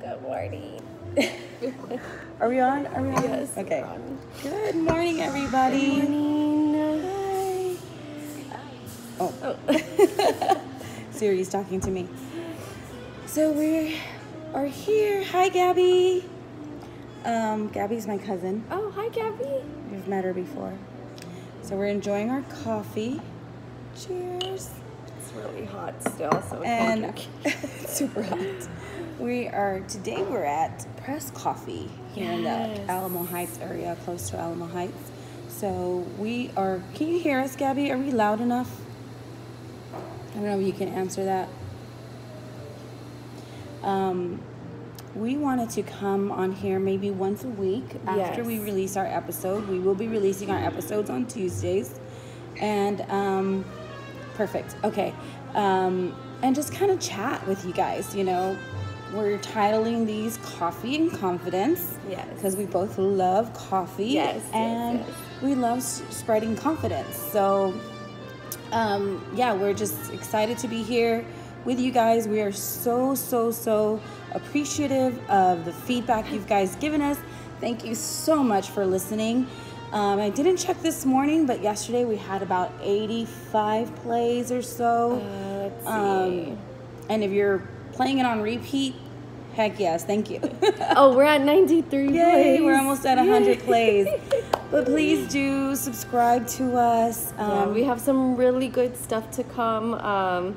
Good morning. Are we on? Yes. Okay. Good morning, everybody. Good morning. Hi. Oh. Siri's talking to me. So we are here. Hi, Gabby. Gabby's my cousin. Oh, hi, Gabby. You've met her before. So we're enjoying our coffee. Cheers. It's really hot still, so And it's super hot. Today we're at Press Coffee here in the Alamo Heights area, close to Alamo Heights. So can you hear us, Gabby? Are we loud enough? I don't know if you can answer that. We wanted to come on here maybe once a week after we release our episode. We will be releasing our episodes on Tuesdays. And, perfect. Okay. And just kind of chat with you guys, you know. We're titling these Coffee and Confidence. Yes. Because we both love coffee. Yes. And we love spreading confidence. So, we're just excited to be here with you guys. We are so appreciative of the feedback you guys given us. Thank you so much for listening. I didn't check this morning, but yesterday we had about 85 plays or so. Let's see. And if you're playing it on repeat, heck yes, thank you. Oh, we're at 93 Yay, plays. we're almost at 100 plays. But please do subscribe to us. We have some really good stuff to come.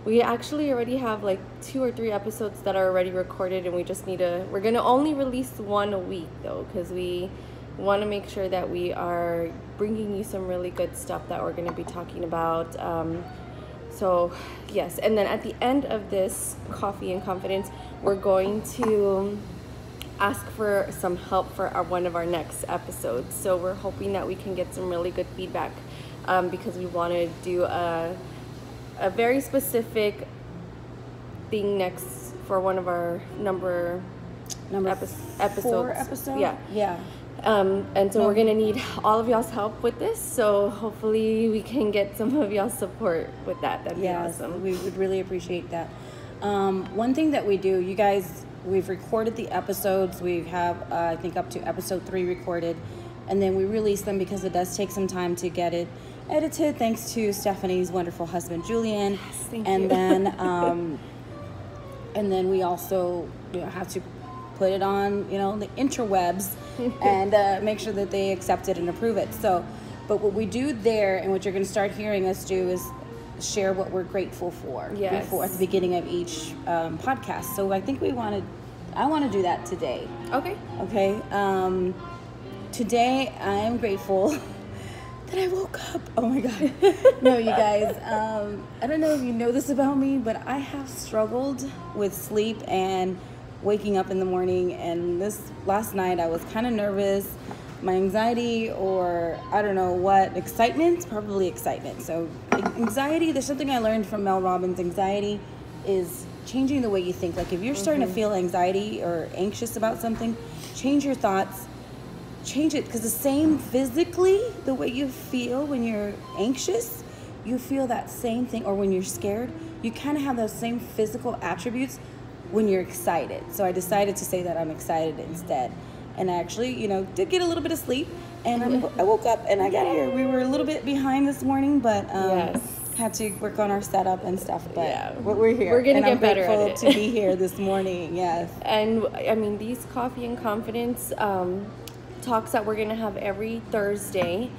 We actually already have like 2 or 3 episodes that are already recorded, and we're going to only release one a week though, because we want to make sure that we are bringing you some really good stuff that we're going to be talking about. So yes, and then at the end of this Coffee and Confidence, we're going to ask for some help for one of our next episodes. So we're hoping that we can get some really good feedback, because we want to do a very specific thing next for one of our number episodes. 4 episodes? Yeah. And so we're going to need all of y'all's help with this. So hopefully we can get some of y'all's support with that. That'd be awesome. We would really appreciate that. One thing that we do, you guys, we've recorded the episodes. We have, I think, up to episode 3 recorded. And then we release them because it does take some time to get it edited, thanks to Stephanie's wonderful husband, Julian. Yes, thank and you. Then, and then we also have to put it on, the interwebs and make sure that they accept it and approve it. So, but what we do there and what you're going to start hearing us do is share what we're grateful for before at the beginning of each podcast. So I think I want to do that today. Okay. Today I am grateful that I woke up. Oh my God. No, you guys, I don't know if you know this about me, but I have struggled with sleep and waking up in the morning. And last night I was kind of nervous. My anxiety, or I don't know what, excitement, probably excitement. So anxiety, there's something I learned from Mel Robbins. Anxiety is changing the way you think. Like if you're starting to feel anxiety or anxious about something, change your thoughts. Change it, because the same physically, the way you feel when you're anxious, you feel that same thing, or when you're scared, you kind of have those same physical attributes when you're excited. So I decided to say that I'm excited instead. And I actually, did get a little bit of sleep, and I woke up and I got here. We were a little bit behind this morning, but had to work on our setup and stuff, but we're here. We're going to get better at it. I'm grateful to be here this morning, yes. And I mean, these Coffee and Confidence talks that we're going to have every Thursday,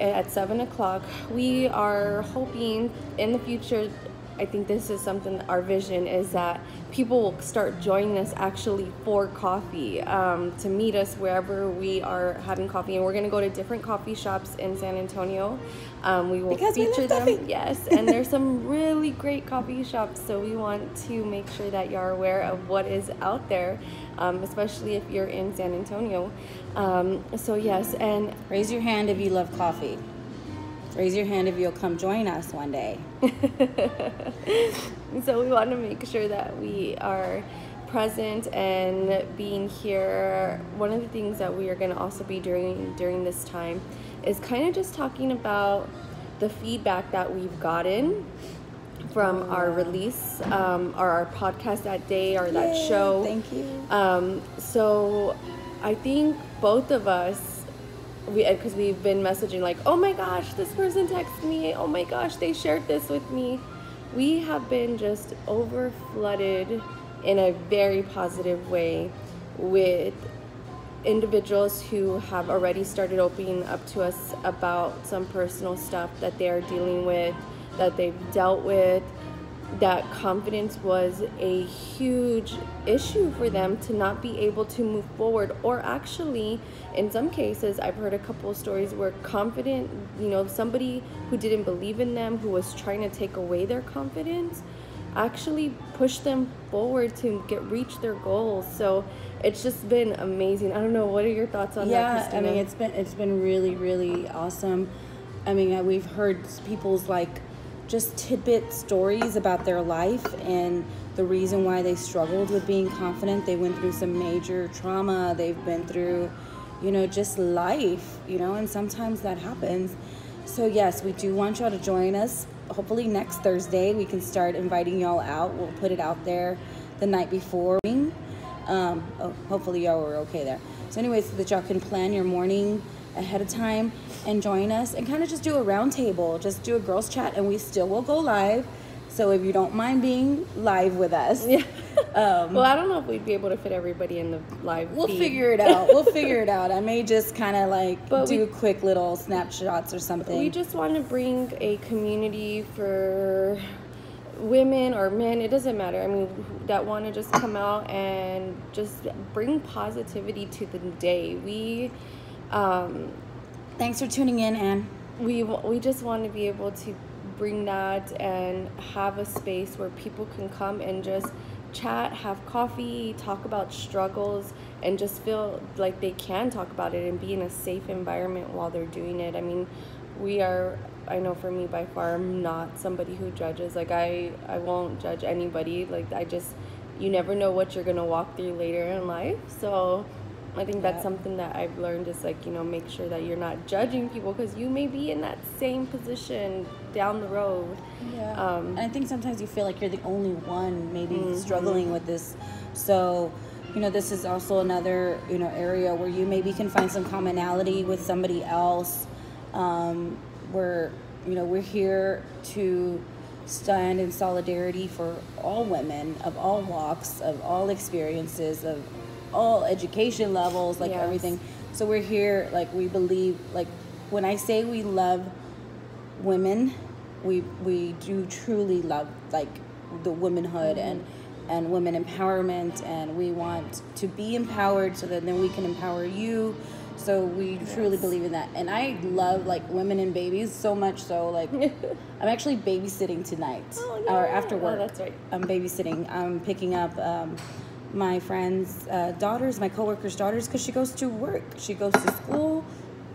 at 7 o'clock, we are hoping in the future, I think this is something, our vision is that people will start joining us actually for coffee, to meet us wherever we are having coffee. And we're going to go to different coffee shops in San Antonio. We will feature them. Coffee. Yes, and there's some really great coffee shops, so we want to make sure that you're aware of what is out there, especially if you're in San Antonio. So yes, and raise your hand if you love coffee. Raise your hand if you'll come join us one day. So we want to make sure that we are present and being here. One of the things that we are going to also be doing during this time is kind of just talking about the feedback that we've gotten from our release, or our podcast that day, or that show. Thank you. So I think both of us, because we've been messaging like, oh my gosh, this person texted me, oh my gosh, they shared this with me. We have been just over flooded in a very positive way with individuals who have already started opening up to us about some personal stuff that they are dealing with, that they've dealt with, that confidence was a huge issue for them to not be able to move forward. Or actually, in some cases, I've heard a couple of stories where confident, somebody who didn't believe in them, who was trying to take away their confidence, actually push them forward to reach their goals. So it's just been amazing. I don't know, what are your thoughts on that, Christina? I mean, it's been really, really awesome. I mean, we've heard people's just tidbit stories about their life and the reason why they struggled with being confident. They went through some major trauma. They've been through, just life, and sometimes that happens. So yes, we do want y'all to join us. Hopefully next Thursday we can start inviting y'all out. We'll put it out there the night before. Hopefully y'all were okay there. So anyways, so that y'all can plan your morning ahead of time and join us and kind of just do a round table, just do a girls chat, and we still will go live. So if you don't mind being live with us. Yeah. Well, I don't know if we'd be able to fit everybody in the live We'll feed. figure it out. I may just kind of do quick little snapshots or something. We just want to bring a community for women or men, it doesn't matter. I mean, that want to just come out and just bring positivity to the day. Thanks for tuning in, Anne. We just want to be able to bring that and have a space where people can come and just chat, have coffee, talk about struggles, and just feel like they can talk about it and be in a safe environment while they're doing it. I mean, I know for me, by far, I'm not somebody who judges. I won't judge anybody. You never know what you're going to walk through later in life. So I think that's something that I've learned is make sure that you're not judging people, because you may be in that same position down the road. Yeah. And I think sometimes you feel like you're the only one maybe struggling with this. So, this is also another, area where you maybe can find some commonality with somebody else. We're here to stand in solidarity for all women of all walks, of all experiences, of all education levels, everything. So we're here, we believe, when I say we love women, we do truly love the womanhood and women empowerment, and we want to be empowered so that then we can empower you. So we truly believe in that. And I love women and babies so much so I'm actually babysitting tonight. Or after work. Oh, that's right. I'm babysitting. I'm picking up my friend's daughters, my coworkers' daughters, because she goes to work. She goes to school.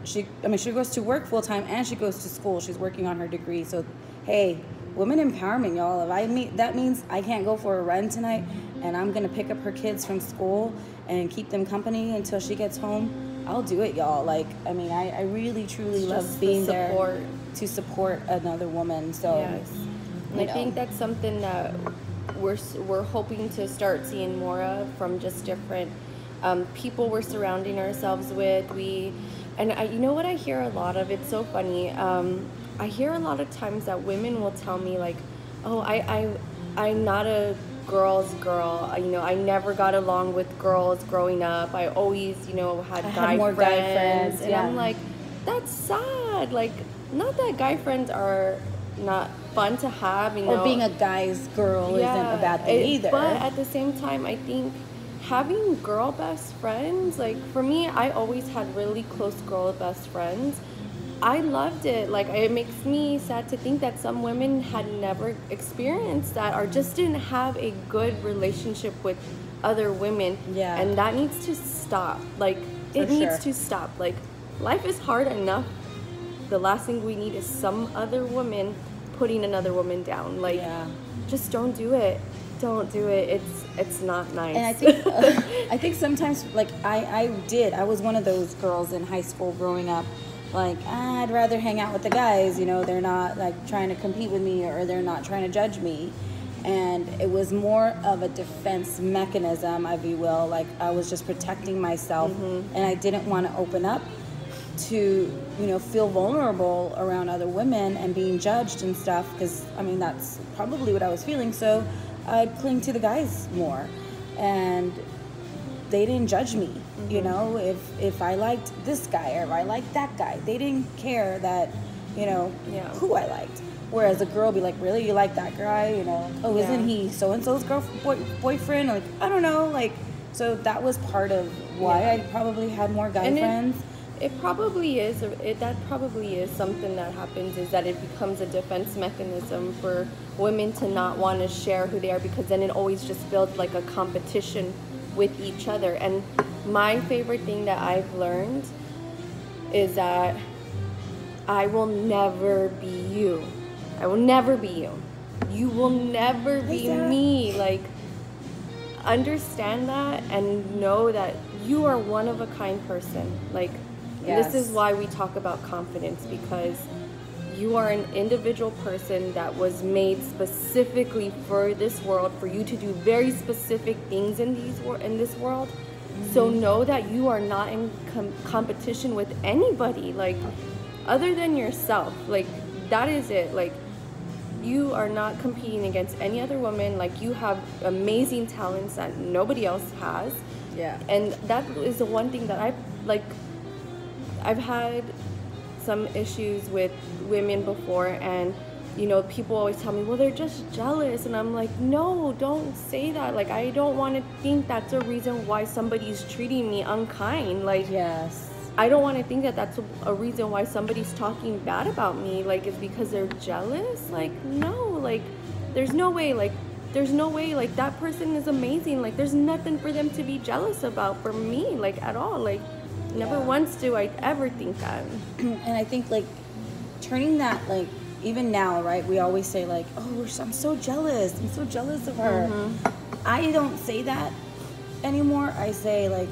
She goes to work full time and she goes to school. She's working on her degree. So, hey, women empowerment, y'all. That means I can't go for a run tonight, and I'm gonna pick up her kids from school and keep them company until she gets home. I'll do it, y'all. I really truly love being there to support another woman. So, yes. And I think that's something that we're hoping to start seeing more of from just different people we're surrounding ourselves with. You know what I hear a lot of? It's so funny. I hear a lot of times that women will tell me oh, I'm not a girl's girl. I never got along with girls growing up. I always, had guy friends. And I'm like, that's sad. Not that guy friends are not fun to have, Or being a guy's girl isn't a bad thing either. But at the same time, I think having girl best friends, for me, I always had really close girl best friends. I loved it. It makes me sad to think that some women had never experienced that or just didn't have a good relationship with other women. Yeah. And that needs to stop. It needs to stop. Life is hard enough. The last thing we need is some other woman putting another woman down. Just don't do it. Don't do it. It's not nice. And I think sometimes I was one of those girls in high school growing up like, I'd rather hang out with the guys, you know, they're not like trying to compete with me, or they're not trying to judge me. And it was more of a defense mechanism, if you will. Like, I was just protecting myself, and I didn't want to open up to, you know, feel vulnerable around other women and being judged and stuff, because, I mean, that's probably what I was feeling. So I'd cling to the guys more, and they didn't judge me, you know, if I liked this guy or if I liked that guy. They didn't care that, you know, who I liked. Whereas a girl be like, really, you like that guy? You know, oh, isn't he so-and-so's boyfriend? Like, I don't know. Like, so that was part of why I probably had more guy friends. It probably is. That probably is something that happens, is that it becomes a defense mechanism for women to not want to share who they are, because then it always just builds like a competition with each other. And my favorite thing that I've learned is that I will never be you. I will never be you. You will never be me. Like, understand that and know that you are one of a kind person. Like, this is why we talk about confidence, because you are an individual person that was made specifically for this world, for you to do very specific things in this world. So know that you are not in competition with anybody, like, other than yourself. Like, that is it. Like, you are not competing against any other woman. Like, you have amazing talents that nobody else has. Yeah. And that is the one thing that I've had some issues with women before, and, you know, people always tell me, well, they're just jealous. And I'm like, no, don't say that. Like, I don't want to think that's a reason why somebody's treating me unkind. Like, I don't want to think that that's a reason why somebody's talking bad about me. Like, it's because they're jealous. Like, no, like, there's no way, like, that person is amazing. Like, there's nothing for them to be jealous about for me, like, at all. Like, never once do I ever think that. And I think, like, turning that, like, even now, right, we always say, like, oh, I'm so jealous of her. I don't say that anymore. I say, like,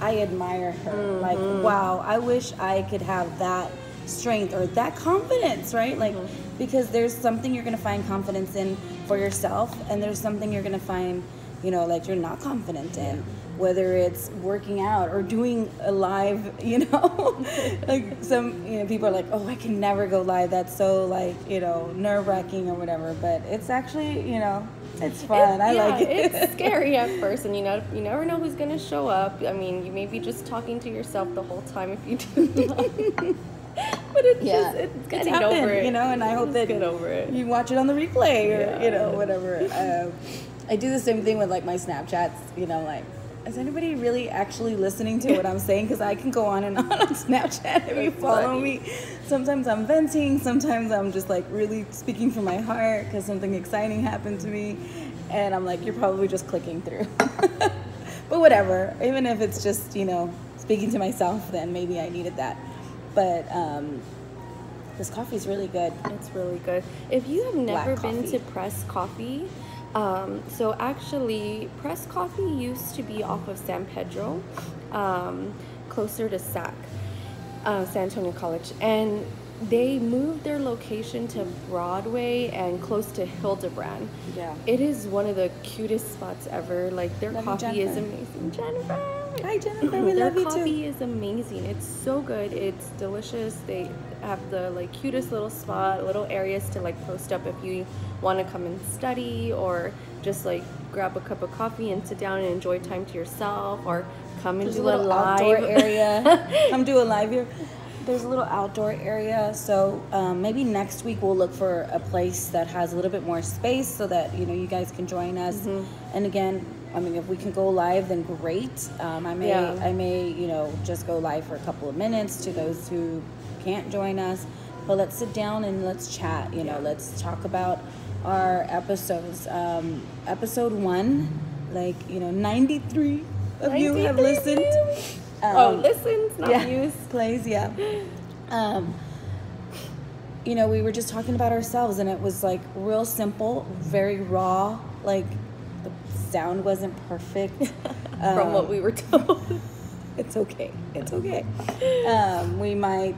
I admire her. Like, wow, I wish I could have that strength or that confidence, right? Like, because there's something you're going to find confidence in for yourself, and there's something you're going to find, you know, like, you're not confident in. Whether it's working out or doing a live, you know, like, some, you know, people are like, oh, I can never go live. That's so, like, you know, nerve-wracking or whatever. But it's actually, you know, it's fun. I like it. It's scary at first, and you never know who's gonna show up. I mean, you may be just talking to yourself the whole time if you do not. But it's getting over it, you know. And I hope that get over it. You watch it on the replay, or you know, whatever. I do the same thing with, like, my Snapchats. You know, like, is anybody really actually listening to what I'm saying? Because I can go on and on Snapchat if you follow me. Sometimes I'm venting. Sometimes I'm just, like, really speaking from my heart because something exciting happened to me. And I'm like, you're probably just clicking through. But whatever. Even if it's just, you know, speaking to myself, then maybe I needed that. But this coffee is really good. It's really good. If you have never been to Press Coffee, so actually Press Coffee used to be off of San Pedro, closer to San Antonio College, and they moved their location to Broadway and close to Hildebrand. Yeah. It is one of the cutest spots ever. Like, their coffee is amazing. Jennifer! Hi, Jennifer. We love you too. Their coffee is amazing. It's so good. It's delicious. They have the, like, cutest little spot, little areas to, like, post up if you want to come and study, or just, like, grab a cup of coffee and sit down and enjoy time to yourself, or come and do a live outdoor area. Come do a live here. There's a little outdoor area, so maybe next week we'll look for a place that has a little bit more space so that, you know, you guys can join us. And again, I mean, if we can go live, then great. I may, you know, just go live for a couple of minutes to those who can't join us. But let's sit down and let's chat. You know, let's talk about our episodes. Episode 1, like, you know, 93 of you have listened. Listens, not views. Plays, yeah. You know, we were just talking about ourselves, and it was, like, real simple, very raw. Like, the sound wasn't perfect. From what we were told. It's okay. It's okay. We might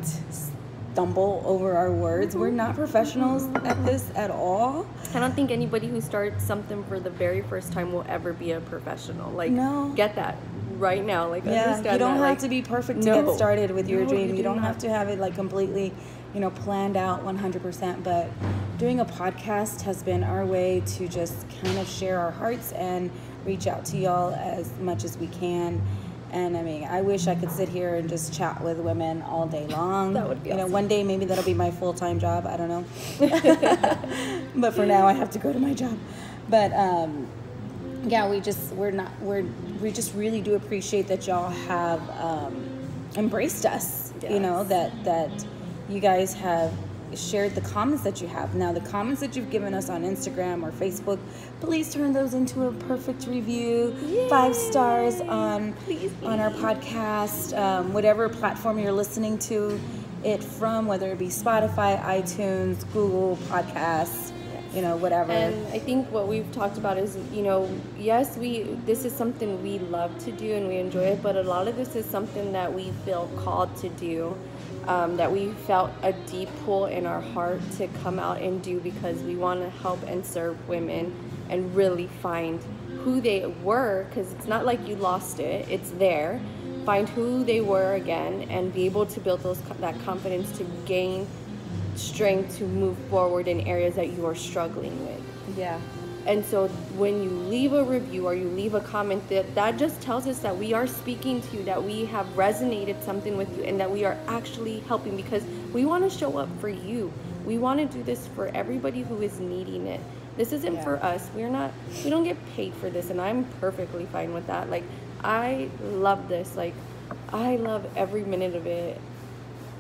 stumble over our words. We're not professionals at this at all. I don't think anybody who starts something for the very first time will ever be a professional. Like, no. Get that right now. Like, yeah, understand you don't that. have like, to be perfect to no. get started with your No, dream. You don't not. have to have it like completely, planned out 100%. But doing a podcast has been our way to just kind of share our hearts and reach out to y'all as much as we can. And I mean, I wish I could sit here and just chat with women all day long. That would be awesome. One day maybe that'll be my full-time job. I don't know. But for now, I have to go to my job. But yeah, we just really do appreciate that y'all have embraced us. Yes. That you guys have shared the comments that you have. Now, the comments that you've given us on Instagram or Facebook, please turn those into a perfect review. Yay. 5 stars on Please. our podcast, whatever platform you're listening to it from, whether it be Spotify, iTunes, Google Podcasts, whatever. And I think what we've talked about is, yes, this is something we love to do and we enjoy it, but a lot of this is something that we feel called to do. That we felt a deep pull in our heart to come out and do because we want to help and serve women and really find who they were, because it's not like you lost it, it's there. Find who they were again and be able to build that confidence to gain strength to move forward in areas that you are struggling with. Yeah. And so when you leave a review or you leave a comment, that just tells us that we are speaking to you, that we have resonated something with you, and that we are actually helping, because we want to show up for you. We want to do this for everybody who is needing it. This isn't for us. We don't get paid for this, and I'm perfectly fine with that. Like, I love this. Like, I love every minute of it.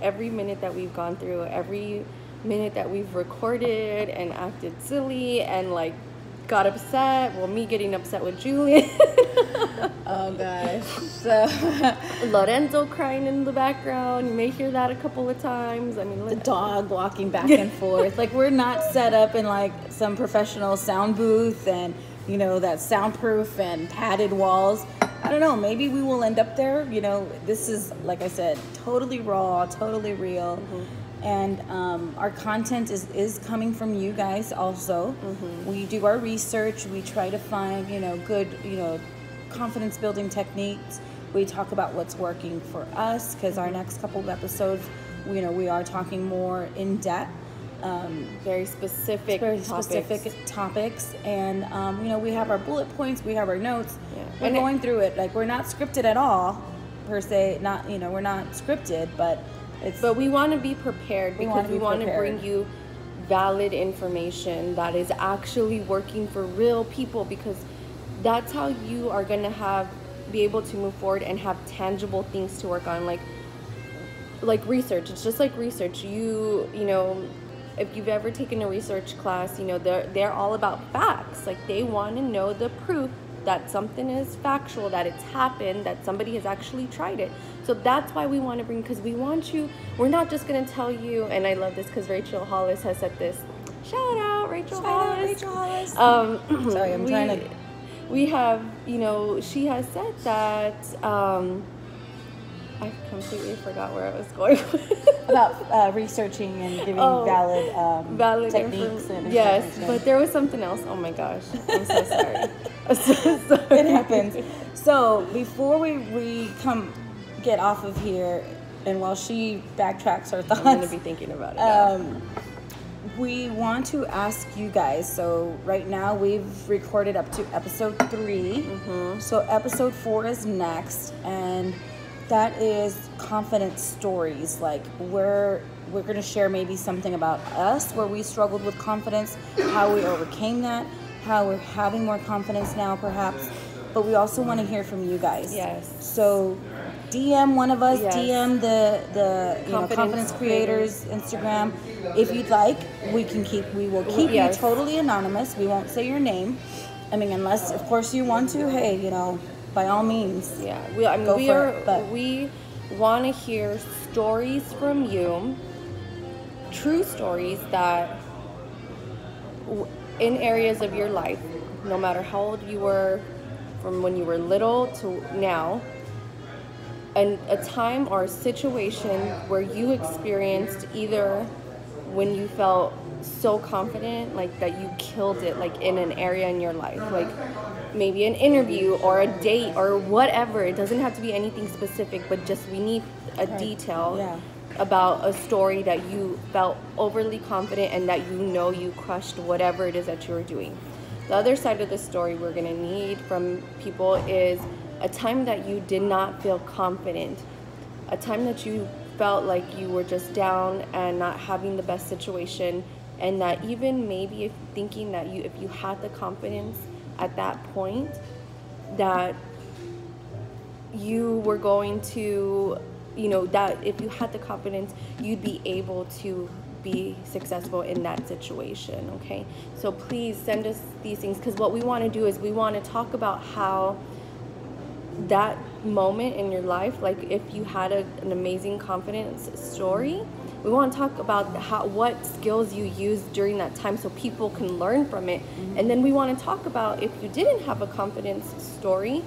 Every minute that we've gone through, every minute that we've recorded and acted silly and like got upset. Well, me getting upset with Julian. Oh gosh. So Lorenzo crying in the background. You may hear that a couple of times. I mean, the dog walking back and forth. Like, we're not set up in like some professional sound booth and that soundproof and padded walls. I don't know, maybe we will end up there. This is, like I said, totally raw, totally real. Mm-hmm. And our content is coming from you guys also. Mm-hmm. We do our research. We try to find, good, confidence building techniques. We talk about what's working for us, because our next couple of episodes, we are talking more in depth. Very specific topics. And we have our bullet points, we have our notes. We're and going through it. Like, we're not scripted at all, per se. Not, we're not scripted, but we want to be prepared, because we want to bring you valid information that is actually working for real people, because that's how you are going to be able to move forward and have tangible things to work on. Like research. It's just like research. If you've ever taken a research class, they're all about facts. Like, they want to know the proof that something is factual, that it's happened, that somebody has actually tried it. So that's why we want to bring, because we're not just going to tell you, and I love this because Rachel Hollis has said this. Shout out, Rachel Hollis. Sorry, I'm trying to... We have, she has said that, I completely forgot where I was going about researching and giving valid techniques and yes, but there was something else. Oh my gosh, I'm so sorry. I'm so sorry. It happens. So before we get off of here, and while she backtracks her thoughts, I'm gonna be thinking about it. We want to ask you guys. So right now we've recorded up to episode 3. Mm-hmm. So episode 4 is next, and that is confidence stories. Like, we're going to share maybe something about us where we struggled with confidence, how we overcame that, how we're having more confidence now perhaps. But we also want to hear from you guys. Yes. So DM one of us, yes. DM the Confidence Creators Instagram. If you'd like, we will keep yes. you totally anonymous. We won't say your name. I mean, unless of course you want to, hey, by all means. Yeah, we want to hear stories from you, true stories that in areas of your life, no matter how old you were, from when you were little to now, a time or a situation where you experienced either when you felt so confident, like that you killed it, like in an area in your life, like maybe an interview or a date or whatever. It doesn't have to be anything specific, but just we need a detail about a story that you felt overly confident and that you crushed whatever it is that you were doing. The other side of the story we're going to need from people is a time that you did not feel confident, a time that you felt like you were just down and not having the best situation, and that even maybe thinking that if you had the confidence at that point, that you were going to, that if you had the confidence, you'd be able to be successful in that situation, okay? So please send us these things, because what we want to do is we want to talk about how that moment in your life, like if you had an amazing confidence story, we want to talk about what skills you used during that time so people can learn from it. And then we want to talk about if you didn't have a confidence story,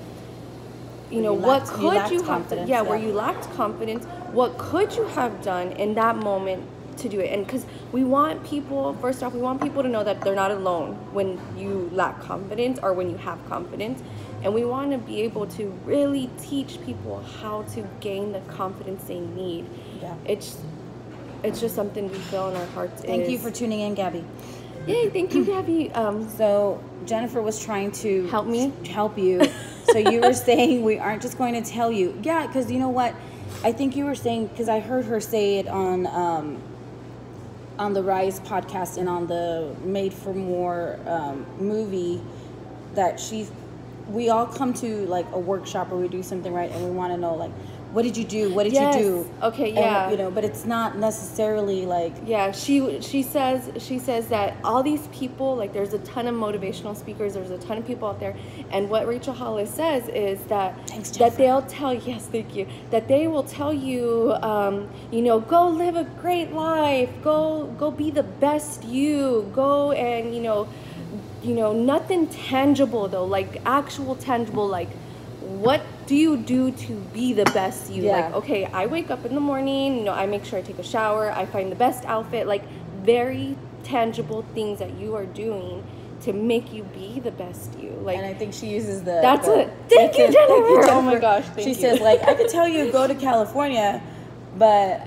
what could you have done? Yeah, where you lacked confidence, what could you have done in that moment to do it? And because we want people, first off, we want people to know that they're not alone when you lack confidence or when you have confidence. And we want to be able to really teach people how to gain the confidence they need. Yeah. It's just something we feel in our hearts. Thank you for tuning in, Gabby. Yay, thank you, Gabby. So Jennifer was trying to help you. So you were saying we aren't just going to tell you. Yeah, because you know what? I think you were saying, because I heard her say it on the Rise podcast and on the Made for More movie, that we all come to like a workshop or we do something, right, and we want to know, like, what did you do? What did you do? Okay, yeah. And, but it's not necessarily like... Yeah, she says that all these people, like there's a ton of motivational speakers, there's a ton of people out there, and what Rachel Hollis says is that they'll tell you, yes, thank you, that they will tell you, go live a great life, go be the best you, go and, nothing tangible though, like actual tangible, like what do you do to be the best you? Like, okay, I wake up in the morning, I make sure I take a shower, I find the best outfit, like very tangible things that you are doing to make you be the best you. Like, and I think she uses thank you, Jennifer. Oh my gosh, she says, like, I could tell you go to California, but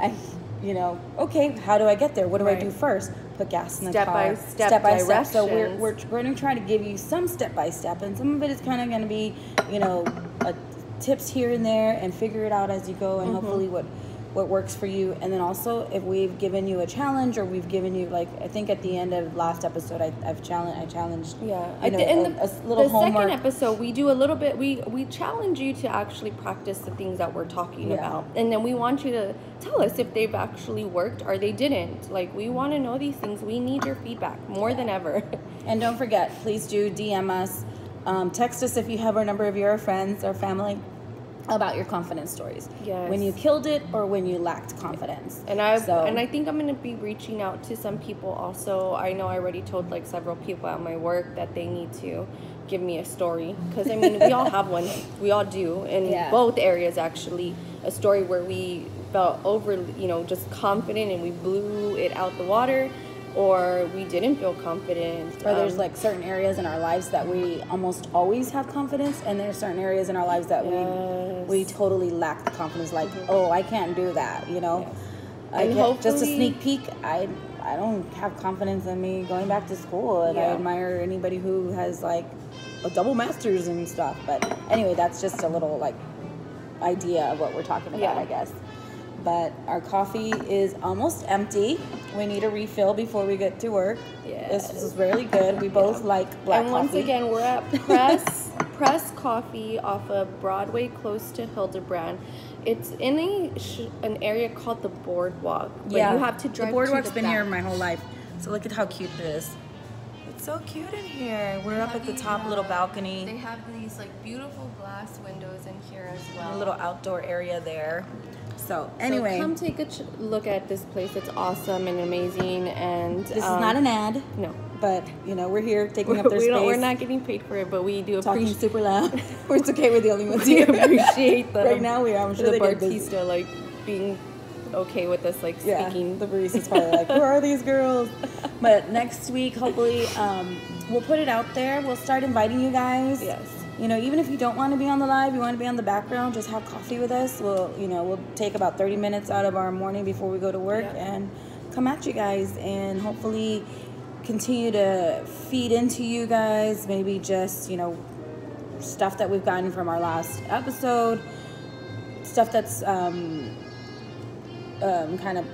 okay, how do I get there? What do I do first? Put gas in the car. Step by step. So we're going to try to give you some step by step, and some of it is kind of going to be, tips here and there, and figure it out as you go, and hopefully what works for you. And then also, if we've given you a challenge, or we've given you, like, I think at the end of last episode, I challenged. Yeah. A little homework. Second episode, we do a little bit. We challenge you to actually practice the things that we're talking about, and then we want you to tell us if they've actually worked or they didn't. Like, we want to know these things. We need your feedback more than ever. And don't forget, please do DM us, text us if you have our number, of your friends or family, about your confidence stories. Yes. When you killed it or when you lacked confidence. And I think I'm going to be reaching out to some people also. I know I already told like several people at my work that they need to give me a story, because we all have one. We all do in both areas, actually. A story where we felt just confident and we blew it out the water, or we didn't feel confident. Or there's like certain areas in our lives that we almost always have confidence, and there's certain areas in our lives that we totally lack the confidence, like, oh, I can't do that, just a sneak peek, I don't have confidence in me going back to school, and I admire anybody who has like a double master's and stuff. But anyway, that's just a little like idea of what we're talking about, I guess. But our coffee is almost empty. We need a refill before we get to work. This is really good. We both like black coffee. And once again, we're at Press Coffee off of Broadway, close to Hildebrand. It's in an area called the Boardwalk. But you have to drive. The Boardwalk's been here my whole life. So look at how cute it is. It's so cute in here. We're up at the top little balcony. They have these like beautiful glass windows in here as well. A little outdoor area there. So anyway, come take a look at this place. It's awesome and amazing. And this is not an ad. No, but you know, we're here taking up their space. We're not getting paid for it, but we do talking appreciate. super loud. It's okay. We're the only ones We here. appreciate the Right now we are. I'm sure the they get busy. barista like being okay with us like speaking. The barista's probably like, who are these girls? But next week, hopefully, we'll put it out there. We'll start inviting you guys. Yes. You know, even if you don't want to be on the live, you want to be on the background, just have coffee with us. We'll take about 30 minutes out of our morning before we go to work and come at you guys, and hopefully continue to feed into you guys. Maybe just, you know, stuff that we've gotten from our last episode, stuff that's kind of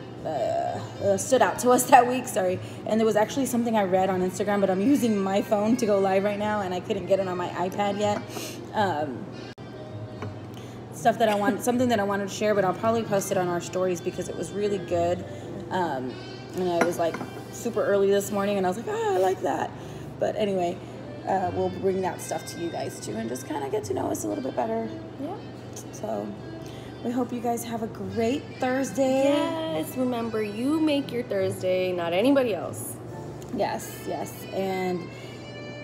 stood out to us that week. Sorry. And there was actually something I read on Instagram, but I'm using my phone to go live right now, and I couldn't get it on my iPad yet. Something that I wanted to share, but I'll probably post it on our stories because it was really good. And I was like super early this morning, and I was like, I like that. But anyway, we'll bring that stuff to you guys too, and just kind of get to know us a little bit better. Yeah. So we hope you guys have a great Thursday. Yes, remember, you make your Thursday, not anybody else. Yes. And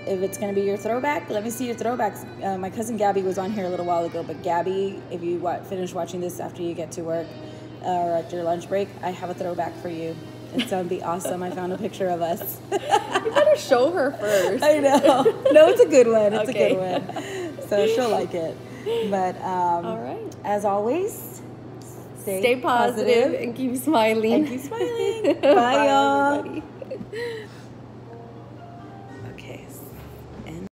if it's going to be your throwback, let me see your throwbacks. My cousin Gabby was on here a little while ago, but Gabby, if you finish watching this after you get to work or at your lunch break, I have a throwback for you. It's going to be awesome. I found a picture of us. You better show her first. I know. No, it's a good one. It's a good one. So she'll like it. But all right. As always, stay positive and keep smiling. Bye, y'all. Everybody.